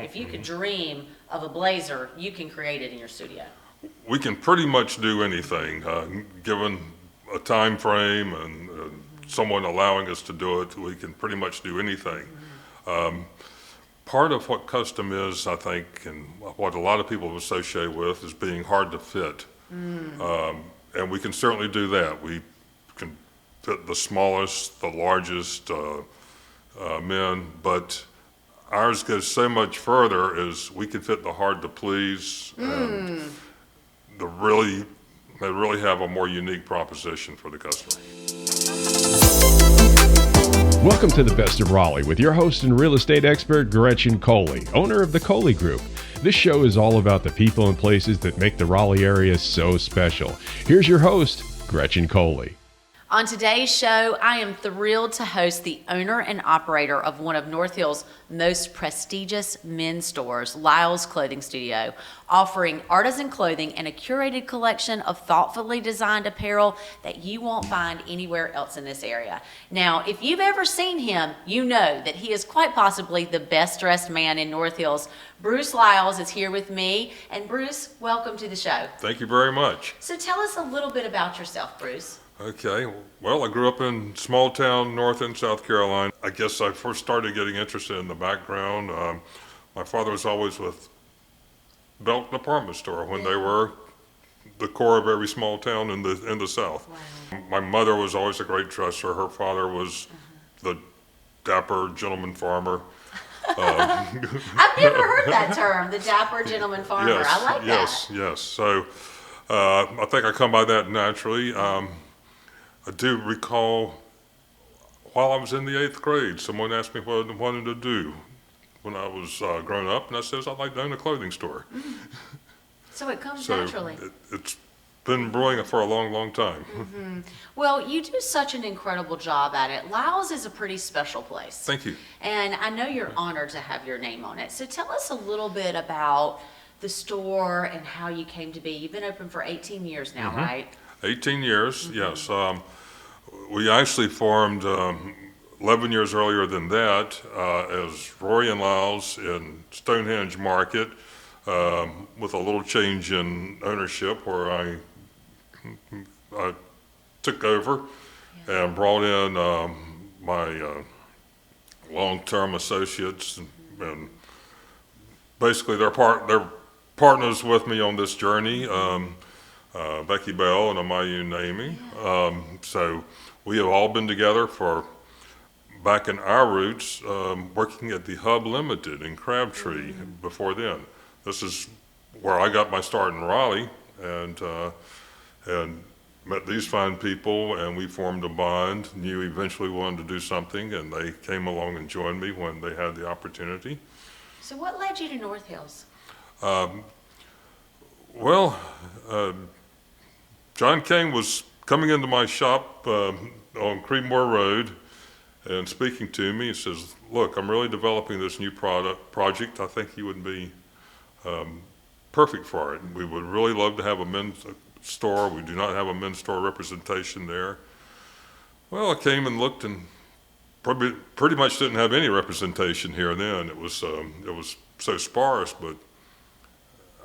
if you could dream of a blazer, you can create it in your studio. We can pretty much do anything, given a time frame and someone allowing us to do it. We can pretty much do anything. Part of what custom is, I think, and what a lot of people associate with, is being hard to fit. And we can certainly do that. We can fit the smallest, the largest men, but ours goes so much further, as we can fit the hard to please, and they really have a more unique proposition for the customer. Welcome to the Best of Raleigh with your host and real estate expert, Gretchen Coley, owner of the Coley Group. This show is all about the people and places that make the Raleigh area so special. Here's your host, Gretchen Coley. On today's show, I am thrilled to host the owner and operator of one of North Hill's most prestigious men's stores, Liles Clothing Studio, offering artisan clothing and a curated collection of thoughtfully designed apparel that you won't find anywhere else in this area. Now, if you've ever seen him, you know that he is quite possibly the best dressed man in North Hills. Bruce Liles is here with me. And Bruce, welcome to the show. Thank you very much. So tell us a little bit about yourself, Bruce. Okay, well, I grew up in small town North End, South Carolina. I guess I first started getting interested in the background. My father was always with Belk Department Store when they were the core of every small town in the South. Wow. My mother was always a great dresser. Her father was the dapper gentleman farmer. I've never heard that term, the dapper gentleman farmer. Yes, I like that. Yes. So I think I come by that naturally. I do recall while I was in the 8th grade, someone asked me what I wanted to do when I was growing up, and I said I'd like to own a clothing store. So it comes naturally. It's been brewing for a long, long time. Well, you do such an incredible job at it. Liles is a pretty special place. Thank you. And I know you're honored to have your name on it. So tell us a little bit about the store and how you came to be. You've been open for 18 years now, right? 18 years, yes. We actually formed 11 years earlier than that as Rory and Liles in Stonehenge Market, with a little change in ownership where I took over and brought in my long-term associates, and basically they're partners with me on this journey. Becky Bell and Amayu Naimi. So we have all been together back in our roots, working at the Hub Limited in Crabtree before then. This is where I got my start in Raleigh, and met these fine people, and we formed a bond. Knew eventually wanted to do something, and they came along and joined me when they had the opportunity. So what led you to North Hills? John King was coming into my shop on Creedmoor Road and speaking to me. He says, "Look, I'm really developing this new project. I think you would be perfect for it. We would really love to have a men's store. We do not have a men's store representation there." Well, I came and looked, and pretty much didn't have any representation here then. It was so sparse, but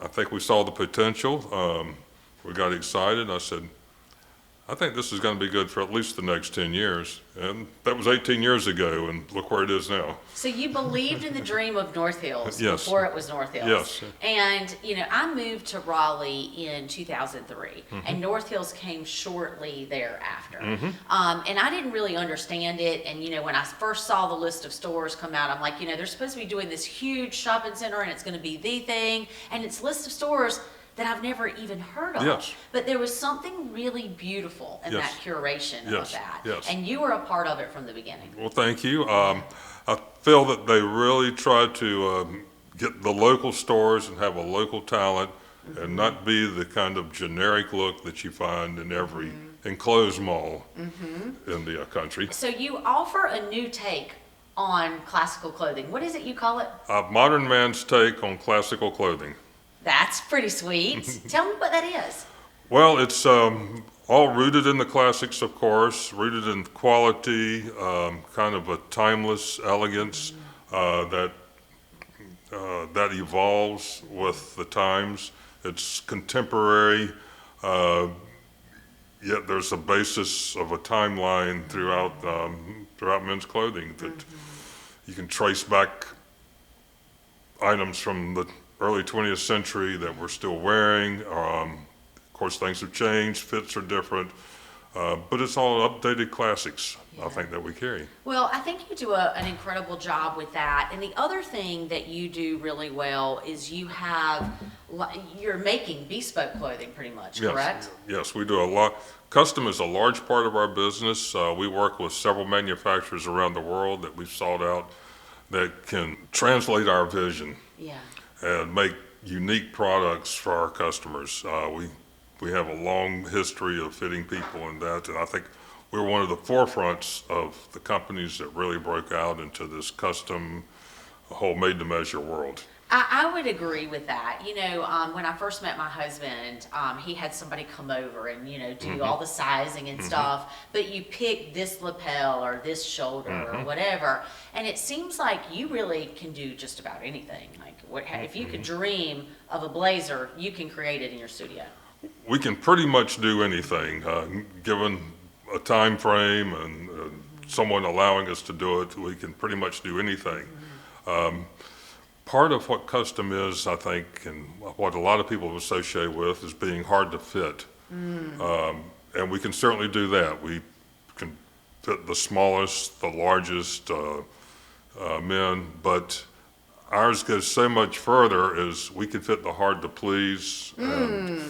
I think we saw the potential. We got excited. I said, I think this is going to be good for at least the next 10 years. And that was 18 years ago, and look where it is now. So you believed in the dream of North Hills Yes. before it was North Hills. Yes. And, I moved to Raleigh in 2003, and North Hills came shortly thereafter. And I didn't really understand it. And, when I first saw the list of stores come out, I'm like, they're supposed to be doing this huge shopping center, and it's going to be the thing. And it's a list of stores that I've never even heard of. Yes. But there was something really beautiful in that curation of that. Yes. And you were a part of it from the beginning. Well, thank you. I feel that they really try to get the local stores and have a local talent, and not be the kind of generic look that you find in every enclosed mall in the country. So you offer a new take on classical clothing. What is it you call it? A modern man's take on classical clothing. That's pretty sweet. Tell me what that is. Well, it's all rooted in the classics, of course, rooted in quality, kind of a timeless elegance that that evolves with the times. It's contemporary, yet there's a basis of a timeline throughout men's clothing that you can trace back items from the early 20th century that we're still wearing. Of course, things have changed, fits are different, but it's all updated classics, I think, that we carry. Well, I think you do an incredible job with that. And the other thing that you do really well is you're making bespoke clothing pretty much, correct? Yes, we do a lot. Custom is a large part of our business. We work with several manufacturers around the world that we've sought out that can translate our vision and make unique products for our customers. We have a long history of fitting people in that, and I think we're one of the forefronts of the companies that really broke out into this custom, whole made-to-measure world. I would agree with that. When I first met my husband, he had somebody come over and, do all the sizing and stuff, but you pick this lapel or this shoulder or whatever, and it seems like you really can do just about anything. Like, if you could dream of a blazer, you can create it in your studio. We can pretty much do anything, given a time frame and someone allowing us to do it. We can pretty much do anything. Part of what custom is, I think, and what a lot of people associate with, is being hard to fit. And we can certainly do that. We can fit the smallest, the largest men, but ours goes so much further as we can fit the hard to please and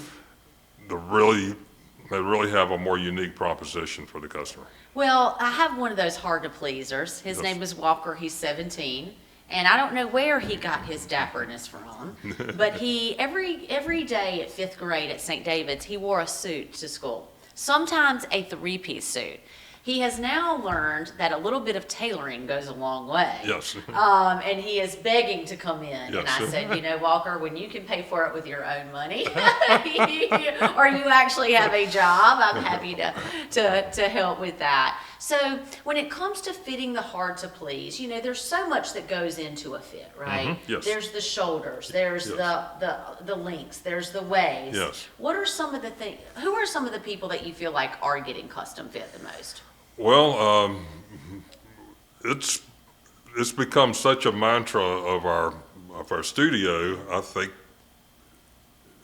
they really have a more unique proposition for the customer. Well, I have one of those hard to pleasers. His name is Walker. He's 17. And I don't know where he got his dapperness from, but he, every day at 5th grade at St. David's, he wore a suit to school, sometimes a 3-piece suit. He has now learned that a little bit of tailoring goes a long way. Yes. And he is begging to come in. Yes. And I said, Walker, when you can pay for it with your own money, or you actually have a job, I'm happy to help with that. So when it comes to fitting the hard to please, there's so much that goes into a fit, right? Yes. There's the shoulders, there's the links, there's the waist. Yes. What are some of the things? Who are some of the people that you feel like are getting custom fit the most? Well, it's become such a mantra of our studio. I think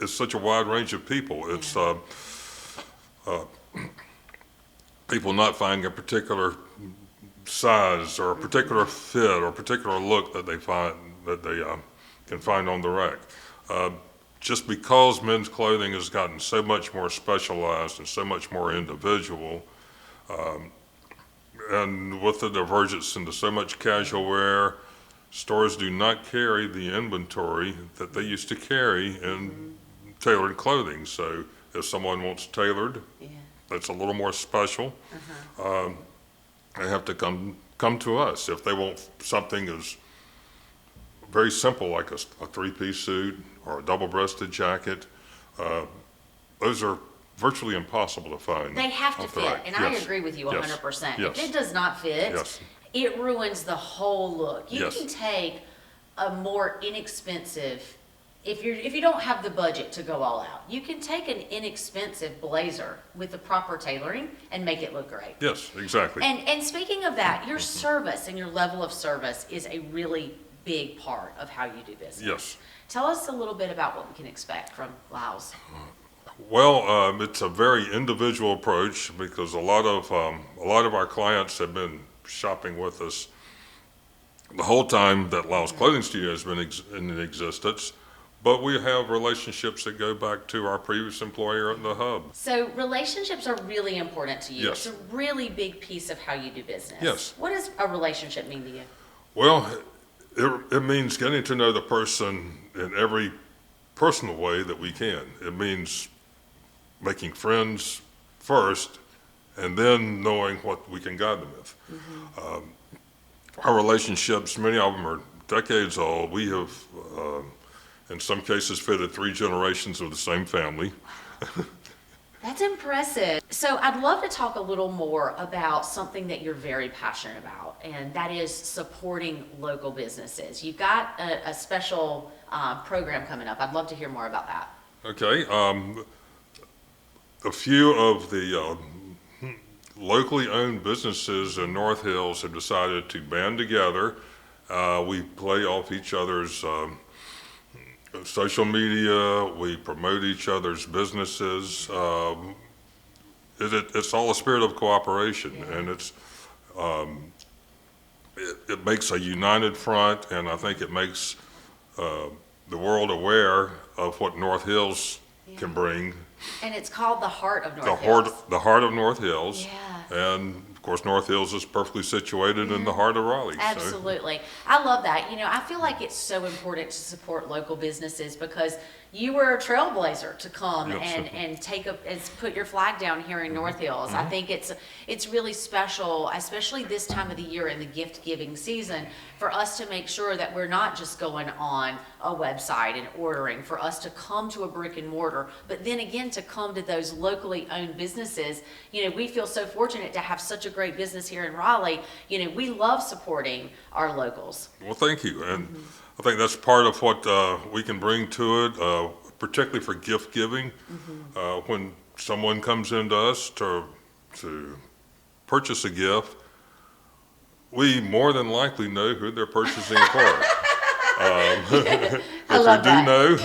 it's such a wide range of people. It's people not finding a particular size or a particular fit or a particular look that they can find on the rack. Just because men's clothing has gotten so much more specialized and so much more individual, and with the divergence into so much casual wear, stores do not carry the inventory that they used to carry in tailored clothing. So if someone wants tailored, that's a little more special. They have to come to us. If they want something as very simple, like a 3-piece suit or a double-breasted jacket, those are virtually impossible to find. They have to fit, and I agree with you 100%. If it does not fit, it ruins the whole look. You can take a more inexpensive, if you don't have the budget to go all out, you can take an inexpensive blazer with the proper tailoring and make it look great. Yes, exactly. And speaking of that, your service and your level of service is a really big part of how you do business. Yes. Tell us a little bit about what we can expect from Liles. Well, it's a very individual approach because a lot of our clients have been shopping with us the whole time that Liles Clothing Studio has been in existence, but we have relationships that go back to our previous employer at the hub. So relationships are really important to you. Yes. It's a really big piece of how you do business. Yes. What does a relationship mean to you? Well, it means getting to know the person in every personal way that we can. It means making friends first, and then knowing what we can guide them with. Our relationships, many of them are decades old. We have, in some cases, fitted 3 generations of the same family. That's impressive. So I'd love to talk a little more about something that you're very passionate about, and that is supporting local businesses. You've got a special program coming up. I'd love to hear more about that. Okay. A few of the locally owned businesses in North Hills have decided to band together. We play off each other's social media, we promote each other's businesses. It's all a spirit of cooperation, and it makes a united front, and I think it makes the world aware of what North Hills can bring. And it's called the Heart of North Hills. The Heart of North Hills. Yeah. And of course, North Hills is perfectly situated in the heart of Raleigh. Absolutely. I love that. I feel like it's so important to support local businesses because you were a trailblazer to come Yes. and put your flag down here in North Hills. I think it's really special, especially this time of the year in the gift giving season, for us to make sure that we're not just going on a website and ordering, for us to come to a brick and mortar, but then again to come to those locally owned businesses. We feel so fortunate to have such a great business here in Raleigh. We love supporting our locals. Well, thank you. And I think that's part of what we can bring to it, particularly for gift giving. When someone comes into us to purchase a gift, we more than likely know who they're purchasing for. I love that. Know,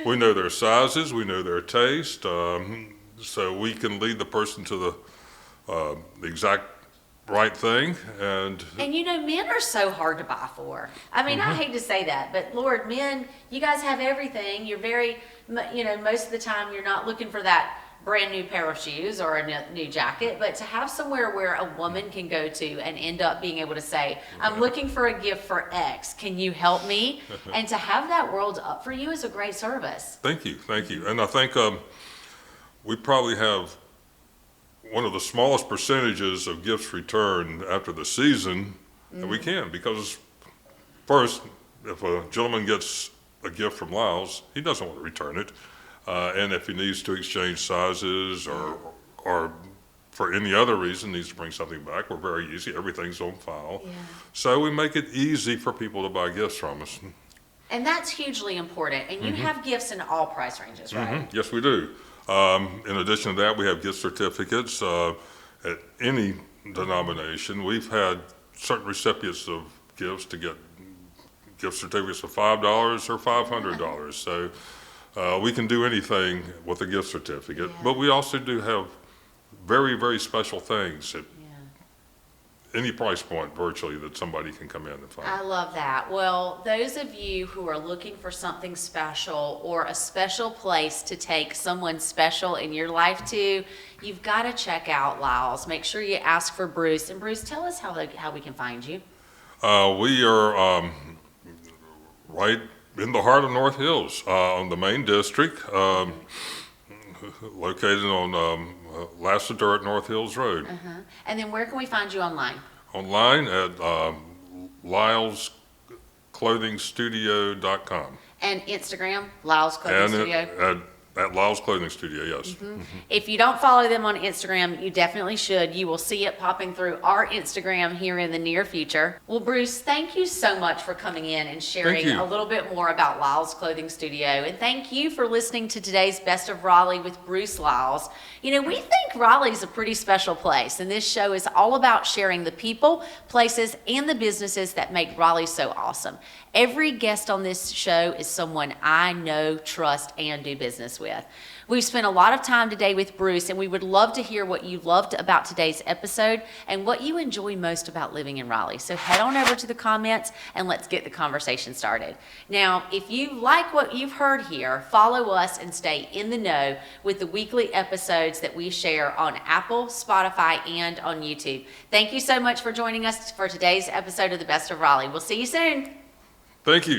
we know their sizes, we know their taste, so we can lead the person to the exact right thing. And men are so hard to buy for. I mean, I hate to say that, but Lord, men, you guys have everything. You're very, most of the time you're not looking for that brand new pair of shoes or a new jacket, but to have somewhere where a woman can go to and end up being able to say, I'm looking for a gift for X, can you help me? And to have that world up for you is a great service. Thank you. And I think we probably have one of the smallest percentages of gifts returned after the season that we can, because first, if a gentleman gets a gift from Liles, he doesn't want to return it. And if he needs to exchange sizes or for any other reason needs to bring something back, we're very easy. Everything's on file. Yeah. So we make it easy for people to buy gifts from us. And that's hugely important. And you have gifts in all price ranges, right? Yes, we do. In addition to that, we have gift certificates at any denomination. We've had certain recipients of gifts to get gift certificates of $5 or $500. So we can do anything with a gift certificate, but we also do have very, very special things at any price point virtually that somebody can come in and find. I love that. Well, those of you who are looking for something special or a special place to take someone special in your life to, you've got to check out Liles. Make sure you ask for Bruce. And Bruce, tell us how we can find you. We are right in the heart of North Hills, on the main district, located on Lassiter at North Hills Road. And then where can we find you online? Online at LilesClothingStudio.com. And Instagram, Liles Clothing Studio. At Liles Clothing Studio, yes. If you don't follow them on Instagram, you definitely should. You will see it popping through our Instagram here in the near future. Well, Bruce, thank you so much for coming in and sharing a little bit more about Liles Clothing Studio. And thank you for listening to today's Best of Raleigh with Bruce Liles. We think Raleigh's a pretty special place, and this show is all about sharing the people, places, and the businesses that make Raleigh so awesome. Every guest on this show is someone I know, trust, and do business with. We've spent a lot of time today with Bruce, and we would love to hear what you loved about today's episode and what you enjoy most about living in Raleigh. So head on over to the comments and let's get the conversation started. Now, if you like what you've heard here, follow us and stay in the know with the weekly episodes that we share on Apple, Spotify, and on YouTube. Thank you so much for joining us for today's episode of the Best of Raleigh. We'll see you soon. Thank you.